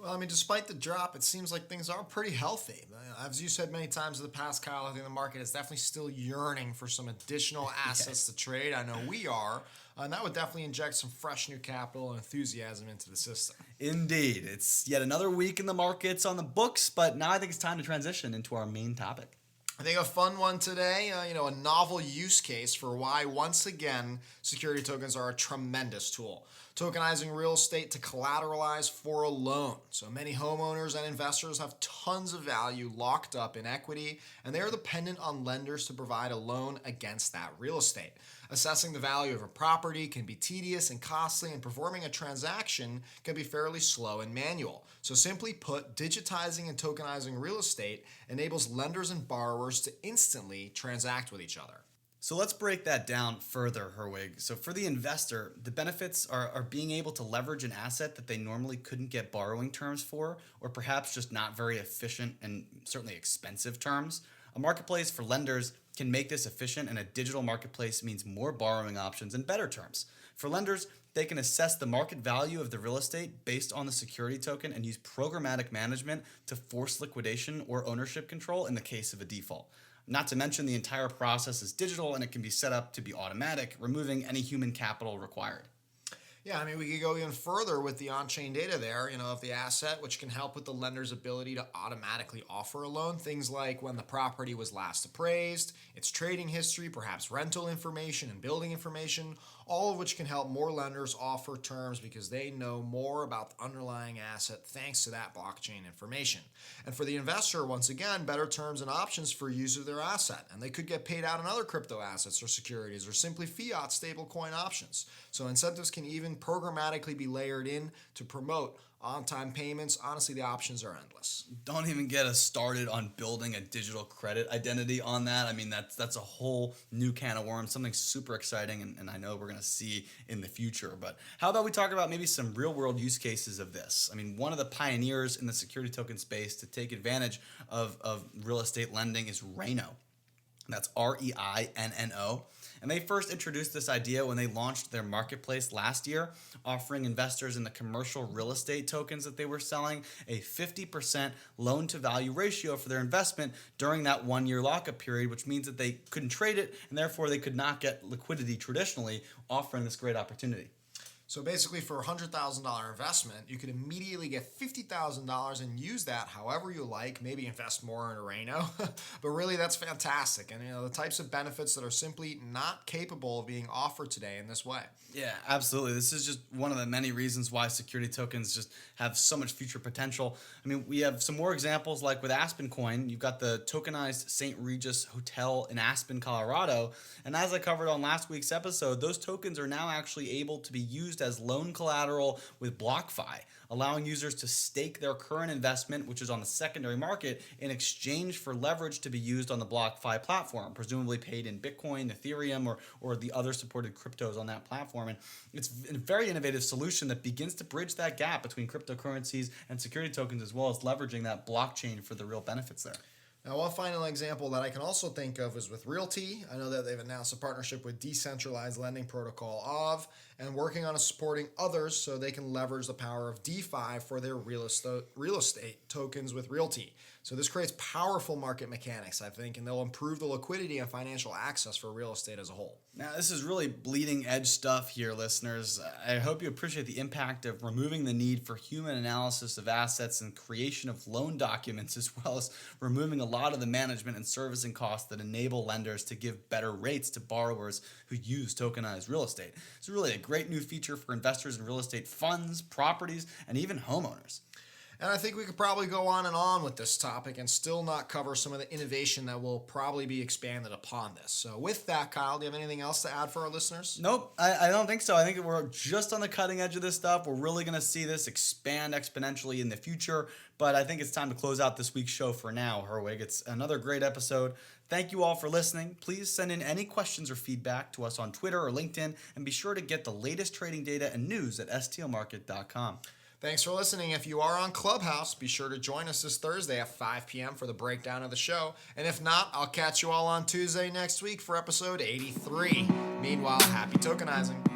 Well, I mean, despite the drop, it seems like things are pretty healthy. As you said many times in the past, Kyle, I think the market is definitely still yearning for some additional assets to Yes. trade. I know we are. And that would definitely inject some fresh new capital and enthusiasm into the system. Indeed. It's yet another week in the markets on the books, but now I think it's time to transition into our main topic. I think a fun one today, a novel use case for why, once again, security tokens are a tremendous tool. Tokenizing real estate to collateralize for a loan. So many homeowners and investors have tons of value locked up in equity, and they are dependent on lenders to provide a loan against that real estate. Assessing the value of a property can be tedious and costly, and performing a transaction can be fairly slow and manual. So simply put, digitizing and tokenizing real estate enables lenders and borrowers to instantly transact with each other. So let's break that down further, Herwig. So for the investor, the benefits are being able to leverage an asset that they normally couldn't get borrowing terms for, or perhaps just not very efficient and certainly expensive terms. A marketplace for lenders can make this efficient, and a digital marketplace means more borrowing options and better terms. For lenders, they can assess the market value of the real estate based on the security token and use programmatic management to force liquidation or ownership control in the case of a default. Not to mention, the entire process is digital and it can be set up to be automatic, removing any human capital required. Yeah, I mean, we could go even further with the on-chain data there, of the asset, which can help with the lender's ability to automatically offer a loan. Things like when the property was last appraised, its trading history, perhaps rental information and building information, all of which can help more lenders offer terms because they know more about the underlying asset thanks to that blockchain information. And for the investor, once again, better terms and options for use of their asset. And they could get paid out in other crypto assets or securities or simply fiat stablecoin options. So incentives can even programmatically be layered in to promote on-time payments. Honestly, the options are endless. Don't even get us started on building a digital credit identity on that. I mean, that's a whole new can of worms, something super exciting, and I know we're going to see in the future. But how about we talk about maybe some real-world use cases of this? I mean, one of the pioneers in the security token space to take advantage of real estate lending is Reno. That's REINNO. And they first introduced this idea when they launched their marketplace last year, offering investors in the commercial real estate tokens that they were selling a 50% loan to value ratio for their investment during that 1 year lockup period, which means that they couldn't trade it and therefore they could not get liquidity traditionally, offering this great opportunity. So basically, for a $100,000 investment, you could immediately get $50,000 and use that however you like. Maybe invest more in a Reno, but really that's fantastic. And the types of benefits that are simply not capable of being offered today in this way. Yeah, absolutely. This is just one of the many reasons why security tokens just have so much future potential. I mean, we have some more examples like with Aspen Coin. You've got the tokenized St. Regis Hotel in Aspen, Colorado. And as I covered on last week's episode, those tokens are now actually able to be used as loan collateral with BlockFi, allowing users to stake their current investment, which is on the secondary market, in exchange for leverage to be used on the BlockFi platform, presumably paid in Bitcoin, Ethereum, or the other supported cryptos on that platform. And it's a very innovative solution that begins to bridge that gap between cryptocurrencies and security tokens, as well as leveraging that blockchain for the real benefits there. Now, one final example that I can also think of is with Realty. I know that they've announced a partnership with decentralized lending protocol OV and working on supporting others so they can leverage the power of DeFi for their real estate tokens with Realty. So this creates powerful market mechanics, I think, and they'll improve the liquidity and financial access for real estate as a whole. Now, this is really bleeding edge stuff here, listeners. I hope you appreciate the impact of removing the need for human analysis of assets and creation of loan documents, as well as removing a lot of the management and servicing costs that enable lenders to give better rates to borrowers who use tokenized real estate. It's really a great new feature for investors in real estate funds, properties, and even homeowners. And I think we could probably go on and on with this topic and still not cover some of the innovation that will probably be expanded upon this. So with that, Kyle, do you have anything else to add for our listeners? Nope, I don't think so. I think we're just on the cutting edge of this stuff. We're really going to see this expand exponentially in the future. But I think it's time to close out this week's show for now, Herwig. It's another great episode. Thank you all for listening. Please send in any questions or feedback to us on Twitter or LinkedIn, and be sure to get the latest trading data and news at stlmarket.com. Thanks for listening. If you are on Clubhouse, be sure to join us this Thursday at 5 p.m. for the breakdown of the show. And if not, I'll catch you all on Tuesday next week for episode 83. Meanwhile, happy tokenizing.